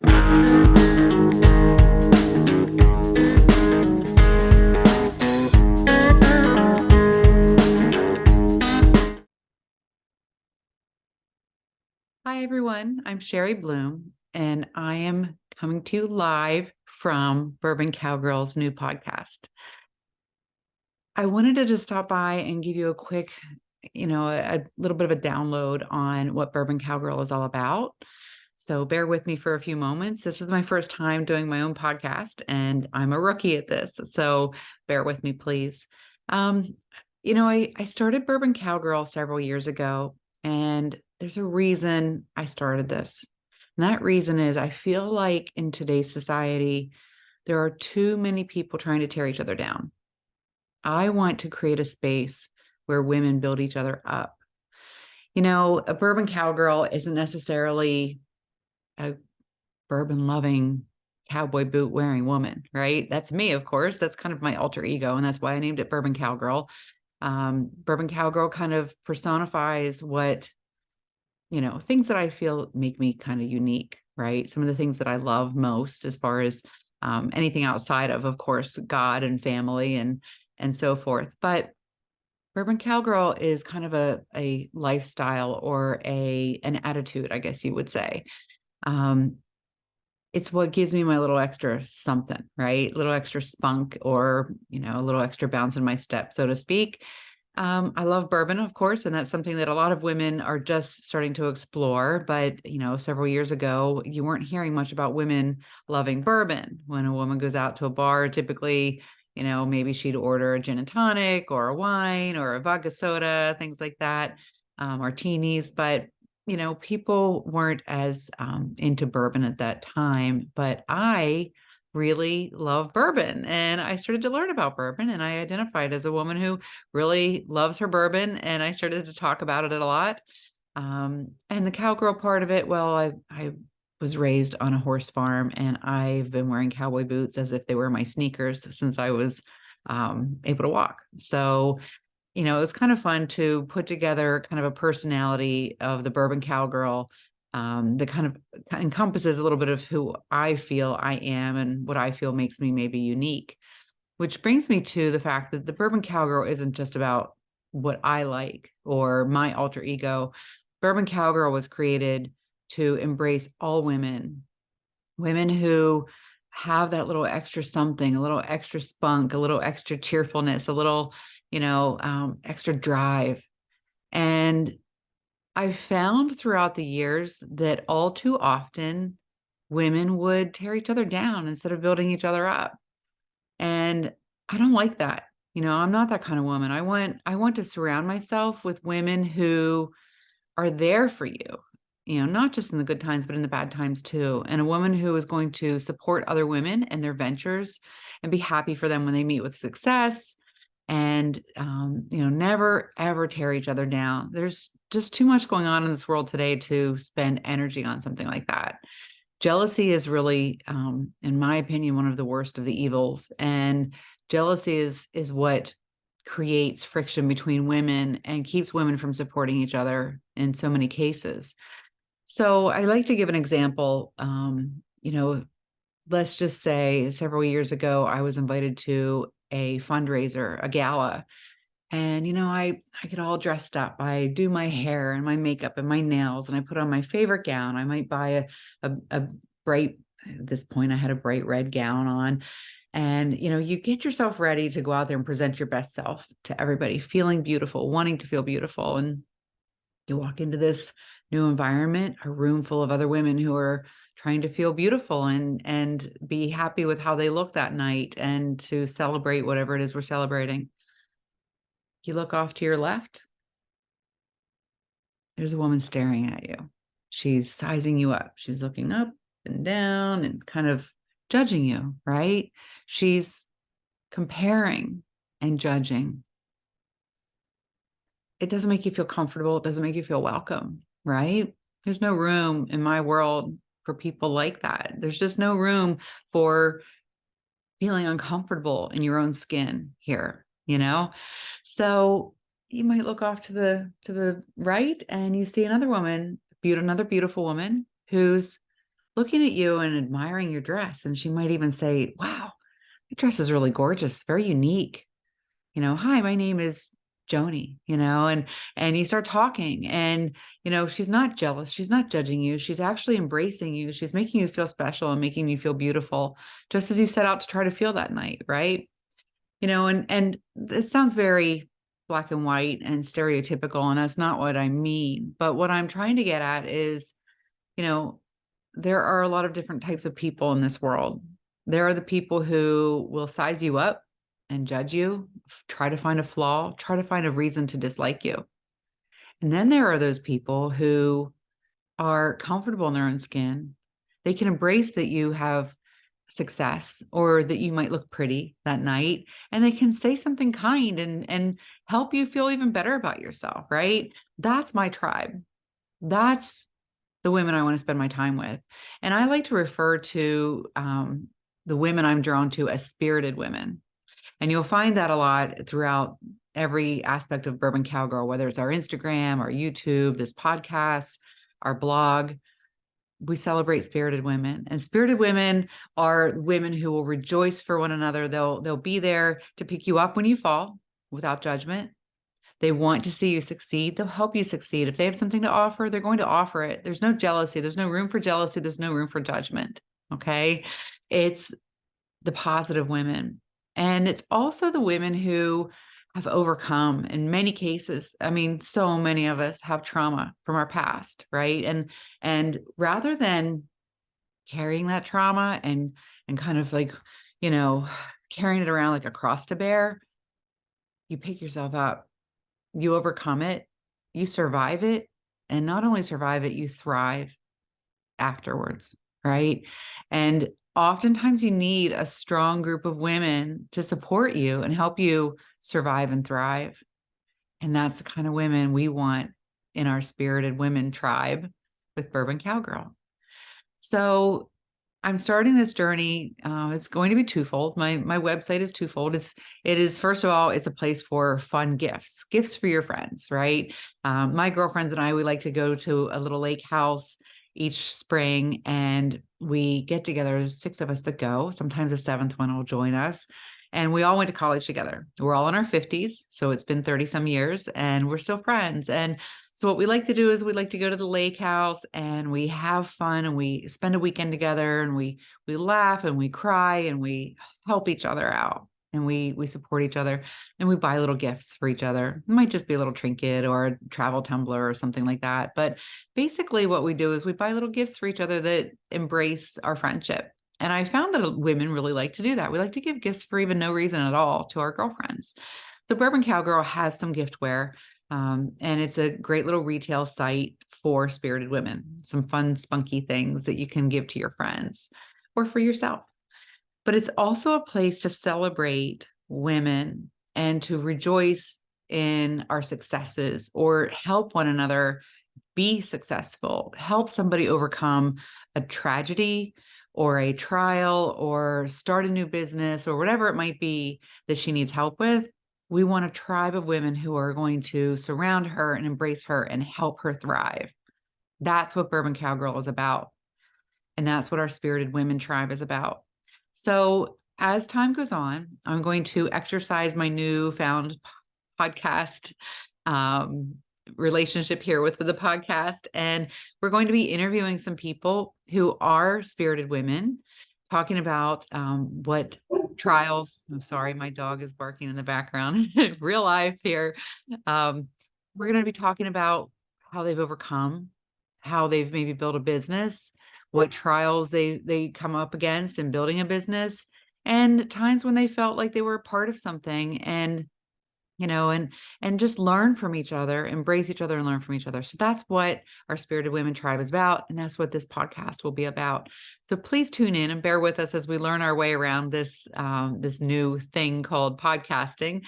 Hi, everyone. I'm Sherri Blum, and I am coming to you live from Bourbon Cowgirl's new podcast. I wanted to just stop by and give you a quick, a little bit of a download on what Bourbon Cowgirl is all about. So bear with me for a few moments. This is my first time doing my own podcast, and I'm a rookie at this. So bear with me, please. Um, I started Bourbon Cowgirl several years ago, and there's a reason I started this. And that reason is I feel like in today's society, there are too many people trying to tear each other down. I want to create a space where women build each other up. A bourbon cowgirl isn't necessarily a bourbon loving cowboy boot wearing woman, right? That's me, of course. That's kind of my alter ego. And that's why I named it Bourbon Cowgirl. Bourbon Cowgirl kind of personifies what, things that I feel make me kind of unique, right? Some of the things that I love most as far as anything outside of course, God and family and so forth. But Bourbon Cowgirl is kind of a lifestyle or an attitude, I guess you would say. Um, it's what gives me my little extra something, right? A little extra spunk or, a little extra bounce in my step, so to speak. I love bourbon, of course, and that's something that a lot of women are just starting to explore. But, several years ago, you weren't hearing much about women loving bourbon. When a woman goes out to a bar, typically, maybe she'd order a gin and tonic or a wine or a vodka soda, things like that, martinis. But, people weren't as into bourbon at that time. But I really love bourbon and I started to learn about bourbon and I identified as a woman who really loves her bourbon, and I started to talk about it a lot. And the cowgirl part of it, well, I was raised on a horse farm, and I've been wearing cowboy boots as if they were my sneakers since I was able to walk. So, it was kind of fun to put together kind of a personality of the bourbon cowgirl that kind of encompasses a little bit of who I feel I am and what I feel makes me maybe unique. Which brings me to the fact that the Bourbon Cowgirl isn't just about what I like or my alter ego. Bourbon Cowgirl was created to embrace all women, women who have that little extra something, a little extra spunk, a little extra cheerfulness, a little, extra drive. And I found throughout the years that all too often women would tear each other down instead of building each other up. And I don't like that. I'm not that kind of woman. I want to surround myself with women who are there for you. Not just in the good times, but in the bad times too. And a woman who is going to support other women and their ventures and be happy for them when they meet with success and never ever tear each other down. There's just too much going on in this world today to spend energy on something like that. Jealousy is really, in my opinion, one of the worst of the evils. And jealousy is what creates friction between women and keeps women from supporting each other in so many cases. So I like to give an example. Let's just say several years ago, I was invited to a fundraiser, a gala, and, I get all dressed up. I do my hair and my makeup and my nails, and I put on my favorite gown. I might buy a bright, at this point, I had a bright red gown on. And, you get yourself ready to go out there and present your best self to everybody, feeling beautiful, wanting to feel beautiful. And you walk into this new environment, a room full of other women who are trying to feel beautiful and be happy with how they look that night and to celebrate whatever it is we're celebrating. You look off to your left, there's a woman staring at you. She's sizing you up. She's looking up and down and kind of judging you, right? She's comparing and judging. It doesn't make you feel comfortable. It doesn't make you feel welcome, right? There's no room in my world for people like that. There's just no room for feeling uncomfortable in your own skin here. So you might look off to the right and you see another woman, another beautiful woman who's looking at you and admiring your dress. And she might even say, wow, your dress is really gorgeous, very unique. Hi, my name is Joni, and you start talking and, she's not jealous. She's not judging you. She's actually embracing you. She's making you feel special and making you feel beautiful, just as you set out to try to feel that night. Right. And it sounds very black and white and stereotypical, and that's not what I mean. But what I'm trying to get at is, you know, there are a lot of different types of people in this world. There are the people who will size you up and judge you, try to find a flaw, try to find a reason to dislike you. And then there are those people who are comfortable in their own skin. They can embrace that you have success or that you might look pretty that night, and they can say something kind and help you feel even better about yourself, right? That's my tribe. That's the women I want to spend my time with. And I like to refer to the women I'm drawn to as spirited women. And you'll find that a lot throughout every aspect of Bourbon Cowgirl, whether it's our Instagram, our YouTube, this podcast, our blog. We celebrate spirited women, and spirited women are women who will rejoice for one another. They'll be there to pick you up when you fall without judgment. They want to see you succeed. They'll help you succeed. If they have something to offer, they're going to offer it. There's no jealousy. There's no room for jealousy. There's no room for judgment. Okay. It's the positive women. And it's also the women who have overcome in many cases. I mean, so many of us have trauma from our past, right? And rather than carrying that trauma and kind of like, you know, carrying it around like a cross to bear, you pick yourself up, you overcome it, you survive it, and not only survive it, you thrive afterwards, right? And oftentimes you need a strong group of women to support you and help you survive and thrive. And that's the kind of women we want in our spirited women tribe with Bourbon Cowgirl. So I'm starting this journey. It's going to be twofold. My website is twofold. It is first of all, it's a place for fun gifts for your friends, right? My girlfriends and I, we like to go to a little lake house each spring, and we get together. There's 6 of us that go. Sometimes a 7th one will join us. And we all went to college together. We're all in our 50s, so it's been 30 some years, and we're still friends. And so what we like to do is we like to go to the lake house and we have fun and we spend a weekend together, and we laugh and we cry and we help each other out, and we support each other, and we buy little gifts for each other. It might just be a little trinket or a travel tumbler or something like that. But basically what we do is we buy little gifts for each other that embrace our friendship. And I found that women really like to do that. We like to give gifts for even no reason at all to our girlfriends. So Bourbon Cowgirl has some giftware, and it's a great little retail site for spirited women, some fun, spunky things that you can give to your friends or for yourself. But it's also a place to celebrate women and to rejoice in our successes or help one another be successful, help somebody overcome a tragedy or a trial or start a new business or whatever it might be that she needs help with. We want a tribe of women who are going to surround her and embrace her and help her thrive. That's what Bourbon Cowgirl is about. And that's what our spirited women tribe is about. So as time goes on, I'm going to exercise my newfound podcast um, relationship here with the podcast. And we're going to be interviewing some people who are spirited women, talking about what trials. I'm sorry, my dog is barking in the background. Real life here. We're going to be talking about how they've overcome, how they've maybe built a business, what trials they come up against in building a business, and times when they felt like they were a part of something, and and just learn from each other, embrace each other and learn from each other. So that's what our Spirited Women Tribe is about. And that's what this podcast will be about. So please tune in and bear with us as we learn our way around this new thing called podcasting.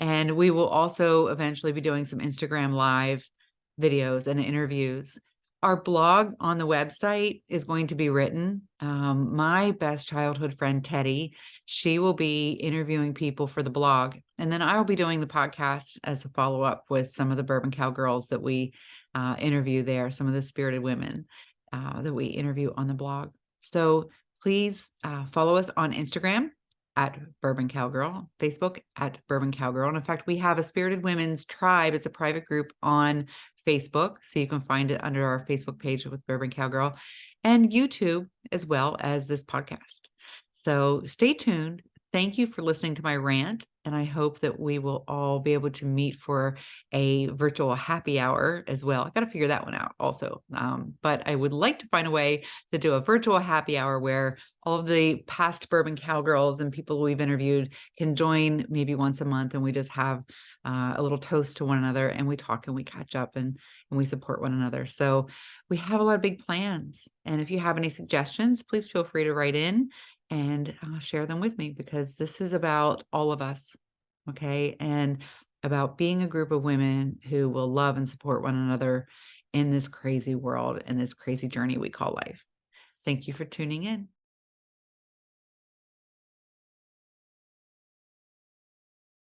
And we will also eventually be doing some Instagram live videos and interviews. Our blog on the website is going to be written. My best childhood friend, Teddy, she will be interviewing people for the blog. And then I will be doing the podcast as a follow-up with some of the Bourbon Cowgirls that we interview there, some of the spirited women. that we interview on the blog. So please follow us on Instagram at Bourbon Cowgirl, Facebook at Bourbon Cowgirl. And in fact, we have a Spirited Women's Tribe. It's a private group on Facebook. So you can find it under our Facebook page with Bourbon Cowgirl and YouTube as well as this podcast. So stay tuned. Thank you for listening to my rant. And I hope that we will all be able to meet for a virtual happy hour as well. I got to figure that one out also. But I would like to find a way to do a virtual happy hour where all of the past Bourbon Cowgirls and people we've interviewed can join maybe once a month, and we just have a little toast to one another, and we talk and we catch up and we support one another. So we have a lot of big plans. And if you have any suggestions, please feel free to write in and share them with me, because this is about all of us. Okay. And about being a group of women who will love and support one another in this crazy world and this crazy journey we call life. Thank you for tuning in.